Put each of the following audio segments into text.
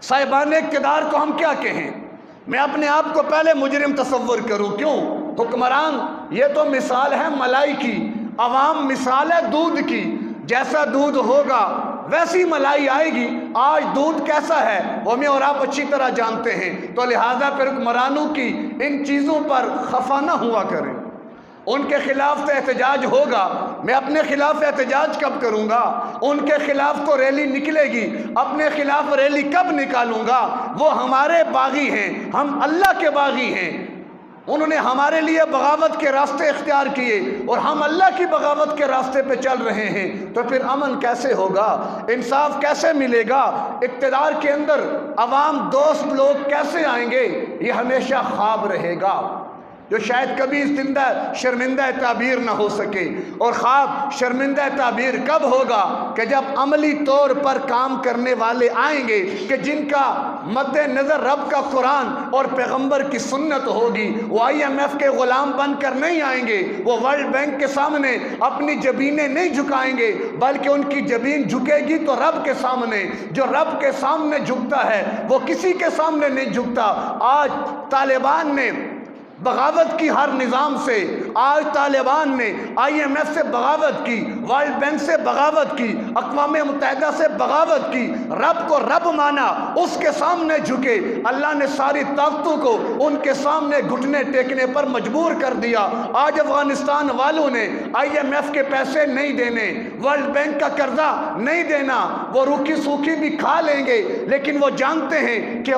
صاحبان اقتدار کو ہم کیا کہیں؟ میں اپنے آپ کو پہلے مجرم تصور کروں، کیوں؟ حکمران یہ تو مثال ہے ملائی کی، عوام مثال ہے دودھ کی، جیسا دودھ ہوگا ویسی ملائی آئے گی۔ آج دودھ کیسا ہے وہ میں اور آپ اچھی طرح جانتے ہیں، تو لہٰذا پھر حکمرانوں کی ان چیزوں پر خفا نہ ہوا کریں۔ ان کے خلاف تو احتجاج ہوگا، میں اپنے خلاف احتجاج کب کروں گا؟ ان کے خلاف تو ریلی نکلے گی، اپنے خلاف ریلی کب نکالوں گا؟ وہ ہمارے باغی ہیں، ہم اللہ کے باغی ہیں، انہوں نے ہمارے لیے بغاوت کے راستے اختیار کیے اور ہم اللہ کی بغاوت کے راستے پہ چل رہے ہیں، تو پھر امن کیسے ہوگا؟ انصاف کیسے ملے گا؟ اقتدار کے اندر عوام دوست لوگ کیسے آئیں گے؟ یہ ہمیشہ خواب رہے گا جو شاید کبھی شرمندہ تعبیر نہ ہو سکے۔ اور خواب شرمندہ تعبیر کب ہوگا؟ کہ جب عملی طور پر کام کرنے والے آئیں گے، کہ جن کا مد نظر رب کا قرآن اور پیغمبر کی سنت ہوگی۔ وہ IMF کے غلام بن کر نہیں آئیں گے، وہ ورلڈ بینک کے سامنے اپنی جبینیں نہیں جھکائیں گے، بلکہ ان کی جبین جھکے گی تو رب کے سامنے۔ جو رب کے سامنے جھکتا ہے وہ کسی کے سامنے نہیں جھکتا۔ آج طالبان نے بغاوت کی ہر نظام سے، آج طالبان نے IMF سے بغاوت کی، ورلڈ بینک سے بغاوت کی، اقوام متحدہ سے بغاوت کی، رب کو رب مانا، اس کے سامنے جھکے۔ اللہ نے ساری طاقتوں کو ان کے سامنے گھٹنے ٹیکنے پر مجبور کر دیا۔ آج افغانستان والوں نے IMF کے پیسے نہیں دینے، ورلڈ بینک کا قرضہ نہیں دینا، وہ روکھی سوکھی بھی کھا لیں گے، لیکن وہ جانتے ہیں کہ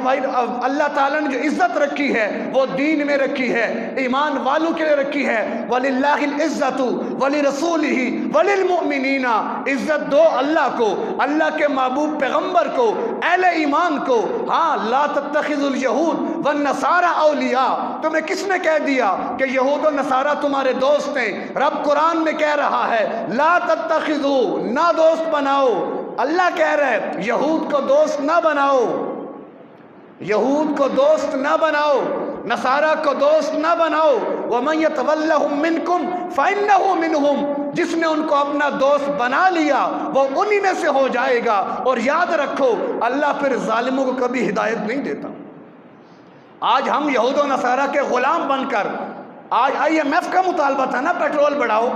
اللہ تعالیٰ نے جو عزت رکھی ہے وہ دین میں رکھی ہے، ایمان والوں کے لیے رکھی ہے۔ وَلِلَّهِ الْعِزَّةُ وَلِرَسُولِهِ وَلِلْمُؤْمِنِينَ، عزت دو اللہ کو، اللہ کے محبوب پیغمبر کو، اہل ایمان کو۔ ہاں، لا تتخذوا اليهود والنصارى اولیاء، تمہیں کس نے کہہ دیا کہ یہود و نصارہ تمہارے دوست ہیں؟ رب قرآن میں کہہ رہا ہے لا تتخذوا، نہ دوست بناؤ۔ اللہ کہہ رہا ہے یہود کو دوست نہ بناؤ، یہود کو دوست نہ بناؤ، نصارہ کو دوست نہ بناؤ۔ وَمَن يَتَوَلَّهُم مِّنكُمْ فَإِنَّهُ مِنْهُمْ، جس نے ان کو اپنا دوست بنا لیا وہ انہی میں سے ہو جائے گا۔ اور یاد رکھو اللہ پھر ظالموں کو کبھی ہدایت نہیں دیتا۔ آج ہم یہود و نصارہ کے غلام بن کر، آج IMF کا مطالبہ تھا نا پیٹرول بڑھاؤ،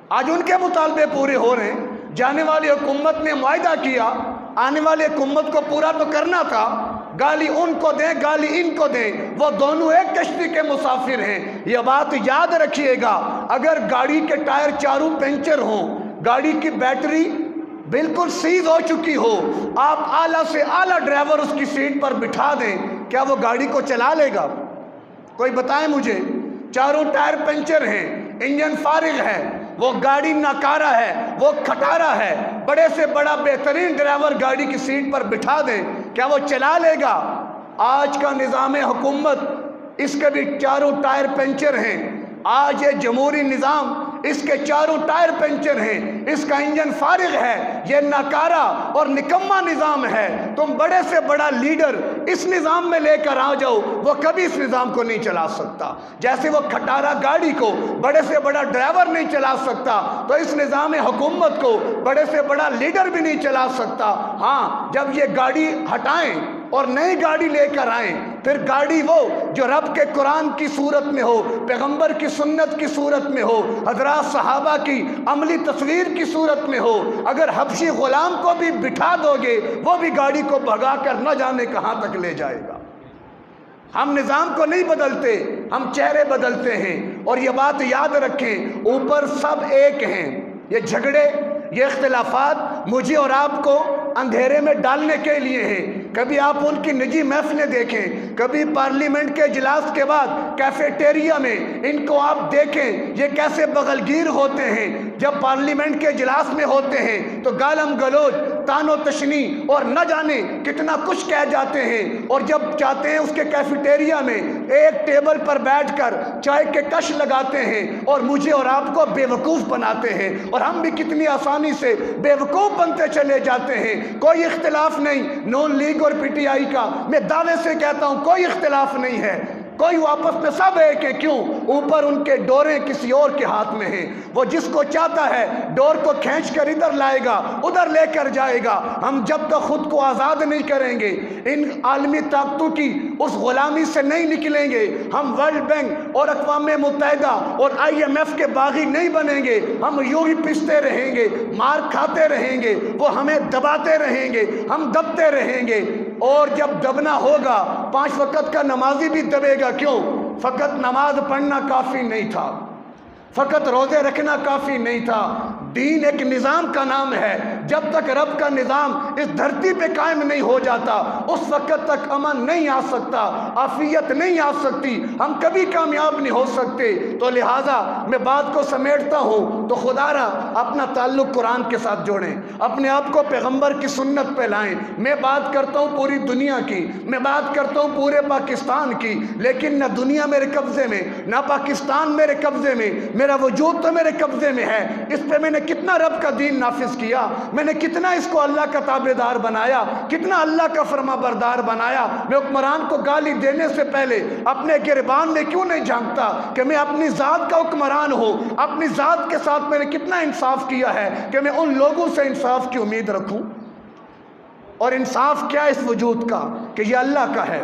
آج ان کے مطالبے پورے ہو رہے ہیں۔ جانے والی حکومت نے معاہدہ کیا، آنے والی حکومت کو پورا تو کرنا تھا، گالی ان کو دیں گالی ان کو دیں، وہ دونوں ایک کشتی کے مسافر ہیں۔ یہ بات یاد رکھیے گا، اگر گاڑی کے ٹائر چاروں پنچر ہوں، گاڑی کی بیٹری بالکل سیز ہو چکی ہو، آپ اعلیٰ سے اعلیٰ ڈرائیور اس کی سیٹ پر بٹھا دیں، کیا وہ گاڑی کو چلا لے گا؟ کوئی بتائیں مجھے۔ چاروں ٹائر پنچر ہیں، انجن فارغ ہے، وہ گاڑی ناکارہ ہے، وہ کھٹارا ہے، بڑے سے بڑا بہترین ڈرائیور گاڑی کی سیٹ پر بٹھا دیں، کیا وہ چلا لے گا؟ آج کا نظام حکومت، اس کے بھی چاروں ٹائر پنچر ہیں۔ آج یہ جمہوری نظام، اس کے چاروں ٹائر پنچر ہیں، اس کا انجن فارغ ہے، یہ ناکارہ اور نکما نظام ہے۔ تم بڑے سے بڑا لیڈر اس نظام میں لے کر آ جاؤ، وہ کبھی اس نظام کو نہیں چلا سکتا۔ جیسے وہ کھٹارا گاڑی کو بڑے سے بڑا ڈرائیور نہیں چلا سکتا، تو اس نظام حکومت کو بڑے سے بڑا لیڈر بھی نہیں چلا سکتا۔ ہاں، جب یہ گاڑی ہٹائیں اور نئی گاڑی لے کر آئیں، پھر گاڑی وہ جو رب کے قرآن کی صورت میں ہو، پیغمبر کی سنت کی صورت میں ہو، حضرات صحابہ کی عملی تصویر کی صورت میں ہو۔ اگر حبشی غلام کو بھی بٹھا دو گے، وہ بھی گاڑی کو بھگا کر نہ جانے کہاں تک لے جائے گا۔ ہم نظام کو نہیں بدلتے، ہم چہرے بدلتے ہیں۔ اور یہ بات یاد رکھیں، اوپر سب ایک ہیں۔ یہ جھگڑے، یہ اختلافات مجھے اور آپ کو اندھیرے میں ڈالنے کے لیے ہیں۔ کبھی آپ ان کی نجی محفلیں دیکھیں، کبھی پارلیمنٹ کے اجلاس کے بعد کیفیٹیریا میں ان کو آپ دیکھیں، یہ کیسے بغلگیر ہوتے ہیں۔ جب پارلیمنٹ کے اجلاس میں ہوتے ہیں تو گالم گلوچ، تان و تشنی اور نہ جانے کتنا کچھ کہہ جاتے ہیں، اور جب چاہتے ہیں اس کے کیفیٹیریا میں ایک ٹیبل پر بیٹھ کر چائے کے کش لگاتے ہیں اور مجھے اور آپ کو بے وقوف بناتے ہیں، اور ہم بھی کتنی آسانی سے بے وقوف بنتے چلے جاتے ہیں۔ کوئی اختلاف نہیں نون لیگ اور PTI کا، میں دعوے سے کہتا ہوں کوئی اختلاف نہیں ہے، کوئی وہ آپس میں سب ایک ہیں، کیوں؟ اوپر ان کے ڈوریں کسی اور کے ہاتھ میں ہیں، وہ جس کو چاہتا ہے ڈور کو کھینچ کر ادھر لائے گا، ادھر لے کر جائے گا۔ ہم جب تک خود کو آزاد نہیں کریں گے، ان عالمی طاقتوں کی اس غلامی سے نہیں نکلیں گے، ہم ورلڈ بینک اور اقوام متحدہ اور IMF کے باغی نہیں بنیں گے، ہم یوں ہی پستے رہیں گے، مار کھاتے رہیں گے، وہ ہمیں دباتے رہیں گے، ہم دبتے رہیں گے۔ اور جب دبنا ہوگا 5 وقت کا نمازی بھی دبے گا، کیوں؟ فقط نماز پڑھنا کافی نہیں تھا، فقط روزے رکھنا کافی نہیں تھا۔ دین ایک نظام کا نام ہے، جب تک رب کا نظام اس دھرتی پہ قائم نہیں ہو جاتا اس وقت تک امن نہیں آ سکتا، عافیت نہیں آ سکتی، ہم کبھی کامیاب نہیں ہو سکتے۔ تو لہٰذا میں بات کو سمیٹتا ہوں تو خدا را اپنا تعلق قرآن کے ساتھ جوڑیں، اپنے آپ کو پیغمبر کی سنت پہ لائیں۔ میں بات کرتا ہوں پوری دنیا کی، میں بات کرتا ہوں پورے پاکستان کی، لیکن نہ دنیا میرے قبضے میں، نہ پاکستان میرے قبضے میں، میرا وجود تو میرے قبضے میں ہے۔ اس پہ میں نے کتنا رب کا دین نافذ کیا، میں نے کتنا اس کو اللہ کا تابعدار بنایا، کتنا اللہ کا فرما بردار بنایا۔ میں حکمران کو گالی دینے سے پہلے اپنے گریبان میں کیوں نہیں جھانکتا کہ میں اپنی ذات کا حکمران ہوں، اپنی ذات کے ساتھ میں نے کتنا انصاف کیا ہے کہ میں ان لوگوں سے انصاف کی امید رکھوں۔ اور انصاف کیا اس وجود کا کہ یہ اللہ کا ہے،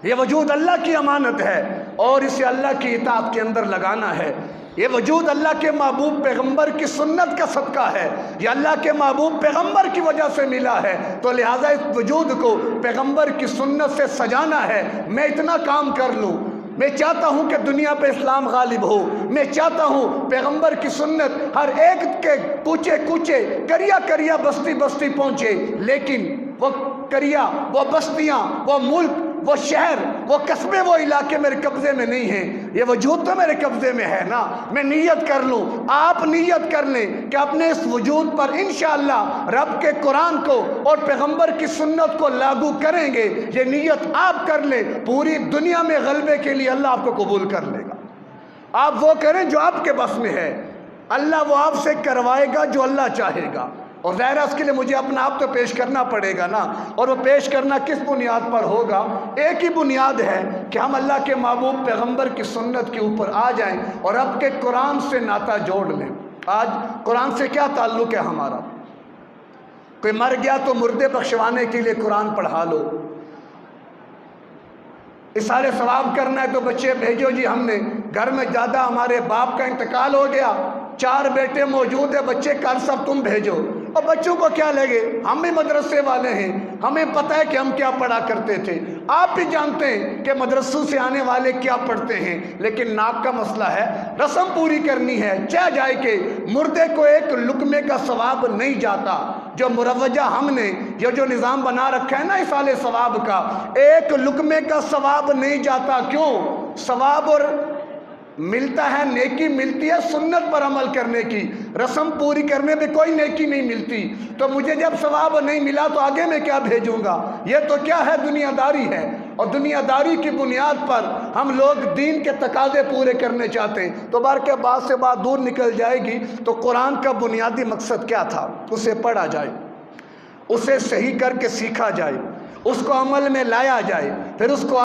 یہ وجود اللہ کی امانت ہے اور اسے اللہ کی اطاعت کے اندر لگانا ہے۔ یہ وجود اللہ کے محبوب پیغمبر کی سنت کا صدقہ ہے، یہ اللہ کے محبوب پیغمبر کی وجہ سے ملا ہے، تو لہٰذا اس وجود کو پیغمبر کی سنت سے سجانا ہے۔ میں اتنا کام کر لوں، میں چاہتا ہوں کہ دنیا پہ اسلام غالب ہو، میں چاہتا ہوں پیغمبر کی سنت ہر ایک کے کوچے کوچے، کریا کریا، بستی بستی پہنچے، لیکن وہ کریا، وہ بستیاں، وہ ملک، وہ شہر، وہ قصبے، وہ علاقے میرے قبضے میں نہیں ہیں، یہ وجود تو میرے قبضے میں ہے نا۔ میں نیت کر لوں، آپ نیت کر لیں کہ اپنے اس وجود پر انشاءاللہ رب کے قرآن کو اور پیغمبر کی سنت کو لاگو کریں گے۔ یہ نیت آپ کر لیں، پوری دنیا میں غلبے کے لیے اللہ آپ کو قبول کر لے گا۔ آپ وہ کریں جو آپ کے بس میں ہے، اللہ وہ آپ سے کروائے گا جو اللہ چاہے گا۔ اور ظاہر ہے اس کے لیے مجھے اپنا آپ تو پیش کرنا پڑے گا نا، اور وہ پیش کرنا کس بنیاد پر ہوگا؟ ایک ہی بنیاد ہے کہ ہم اللہ کے محبوب پیغمبر کی سنت کے اوپر آ جائیں اور اب کے قرآن سے ناطہ جوڑ لیں۔ آج قرآن سے کیا تعلق ہے ہمارا؟ کوئی مر گیا تو مردے بخشوانے کے لیے قرآن پڑھا لو، اشارے ثواب کرنا ہے تو بچے بھیجو جی، ہم نے گھر میں زیادہ ہمارے باپ کا انتقال ہو گیا، 4 بیٹے موجود ہیں، بچے کل سب تم بھیجو۔ اور بچوں کو کیا لگے، ہم بھی مدرسے والے ہیں، ہمیں پتہ ہے کہ ہم کیا پڑھا کرتے تھے، آپ بھی جانتے ہیں کہ مدرسوں سے آنے والے کیا پڑھتے ہیں، لیکن ناک کا مسئلہ ہے، رسم پوری کرنی ہے، چاہ جائے کہ مردے کو ایک لقمے کا ثواب نہیں جاتا۔ جو مروجہ ہم نے یہ جو نظام بنا رکھا ہے نا اصالِ ثواب کا، ایک لقمے کا ثواب نہیں جاتا۔ کیوں؟ ثواب اور ملتا ہے، نیکی ملتی ہے سنت پر عمل کرنے کی، رسم پوری کرنے میں کوئی نیکی نہیں ملتی۔ تو مجھے جب ثواب نہیں ملا تو آگے میں کیا بھیجوں گا؟ یہ تو کیا ہے، دنیا داری ہے، اور دنیا داری کی بنیاد پر ہم لوگ دین کے تقاضے پورے کرنے چاہتے ہیں۔ تو بار کے بعد سے بات دور نکل جائے گی۔ تو قرآن کا بنیادی مقصد کیا تھا؟ اسے پڑھا جائے، اسے صحیح کر کے سیکھا جائے، اس کو عمل میں لایا جائے، پھر اس کو